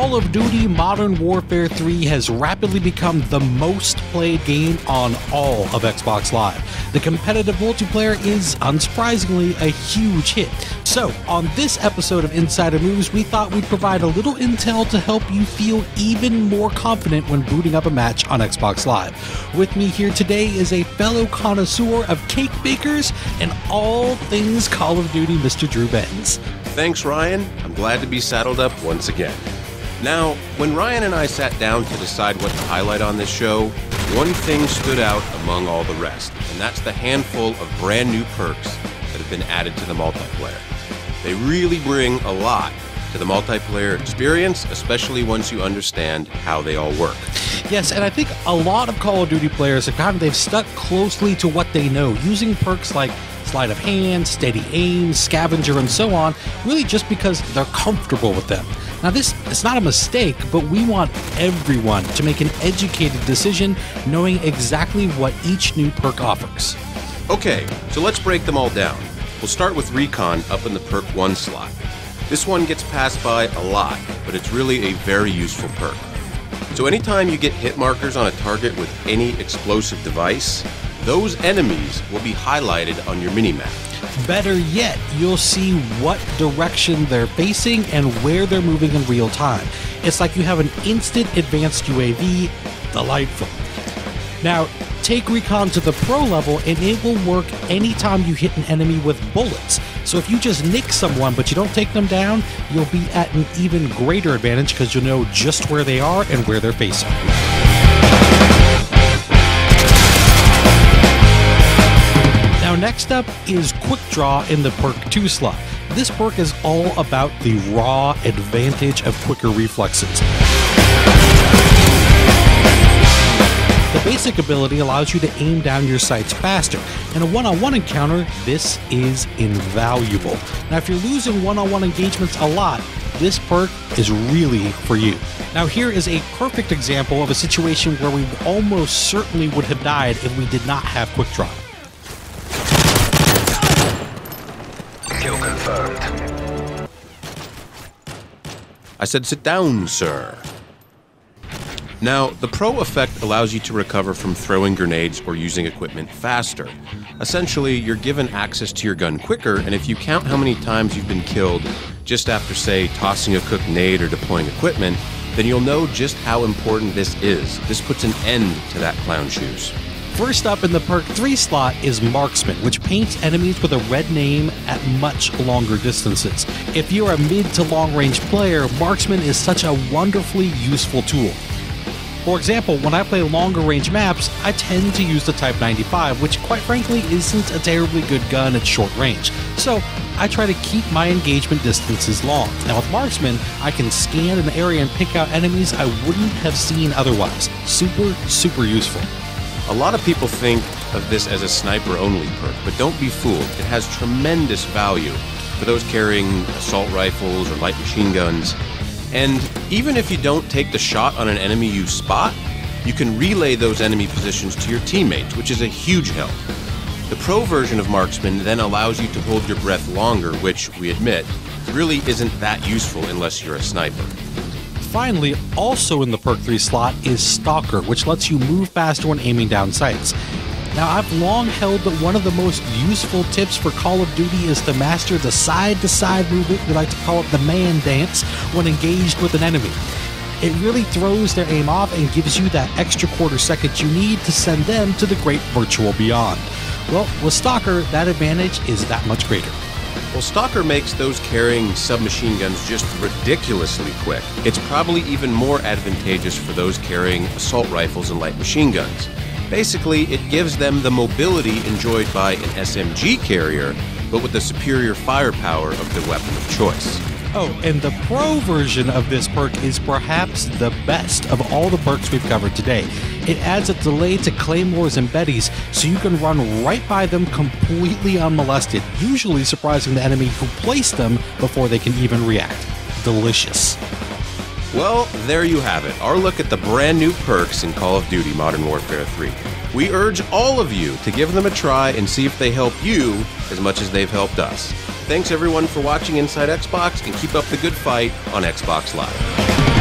Call of Duty Modern Warfare 3 has rapidly become the most played game on all of Xbox Live. The competitive multiplayer is, unsurprisingly, a huge hit. So, on this episode of Insider News, we thought we'd provide a little intel to help you feel even more confident when booting up a match on Xbox Live. With me here today is a fellow connoisseur of cake bakers and all things Call of Duty, Mr. Drew Benz. Thanks, Ryan. I'm glad to be saddled up once again. Now, when Ryan and I sat down to decide what to highlight on this show, one thing stood out among all the rest, and that's the handful of brand new perks that have been added to the multiplayer. They really bring a lot to the multiplayer experience, especially once you understand how they all work. Yes, and I think a lot of Call of Duty players they've stuck closely to what they know, using perks like sleight of hand, steady aim, scavenger, and so on, really just because they're comfortable with them. Now this is not a mistake, but we want everyone to make an educated decision knowing exactly what each new perk offers. Okay, so let's break them all down. We'll start with Recon up in the perk 1 slot. This one gets passed by a lot, but it's really a very useful perk. So anytime you get hit markers on a target with any explosive device, those enemies will be highlighted on your minimap. Better yet, you'll see what direction they're facing and where they're moving in real time. It's like you have an instant advanced UAV. Delightful. Now, take Recon to the pro level and it will work anytime you hit an enemy with bullets. So if you just nick someone but you don't take them down, you'll be at an even greater advantage because you'll know just where they are and where they're facing. Now next up is Quick Draw in the perk 2 slot. This perk is all about the raw advantage of quicker reflexes. The basic ability allows you to aim down your sights faster. In a one-on-one encounter, this is invaluable. Now if you're losing one-on-one engagements a lot, this perk is really for you. Now here is a perfect example of a situation where we almost certainly would have died if we did not have Quick Draw. Kill confirmed. I said sit down, sir. Now, the Pro effect allows you to recover from throwing grenades or using equipment faster. Essentially, you're given access to your gun quicker, and if you count how many times you've been killed just after, say, tossing a cooked nade or deploying equipment, then you'll know just how important this is. This puts an end to that clown shoes. First up in the perk 3 slot is Marksman, which paints enemies with a red name at much longer distances. If you're a mid to long range player, Marksman is such a wonderfully useful tool. For example, when I play longer range maps, I tend to use the Type 95, which quite frankly isn't a terribly good gun at short range. So I try to keep my engagement distances long. Now with Marksman, I can scan an area and pick out enemies I wouldn't have seen otherwise. Super useful. A lot of people think of this as a sniper-only perk, but don't be fooled. It has tremendous value for those carrying assault rifles or light machine guns. And even if you don't take the shot on an enemy you spot, you can relay those enemy positions to your teammates, which is a huge help. The Pro version of Marksman then allows you to hold your breath longer, which, we admit, really isn't that useful unless you're a sniper. Finally, also in the perk 3 slot is Stalker, which lets you move faster when aiming down sights. Now, I've long held that one of the most useful tips for Call of Duty is to master the side-to-side movement, we like to call it the man dance, when engaged with an enemy. It really throws their aim off and gives you that extra quarter second you need to send them to the great virtual beyond. Well, with Stalker, that advantage is that much greater. Well, Stalker makes those carrying submachine guns just ridiculously quick. It's probably even more advantageous for those carrying assault rifles and light machine guns. Basically, it gives them the mobility enjoyed by an SMG carrier, but with the superior firepower of their weapon of choice. Oh, and the Pro version of this perk is perhaps the best of all the perks we've covered today. It adds a delay to claymores and betties, so you can run right by them completely unmolested, usually surprising the enemy who placed them before they can even react. Delicious. Well, there you have it, our look at the brand new perks in Call of Duty Modern Warfare 3. We urge all of you to give them a try and see if they help you as much as they've helped us. Thanks everyone for watching Inside Xbox, and keep up the good fight on Xbox Live.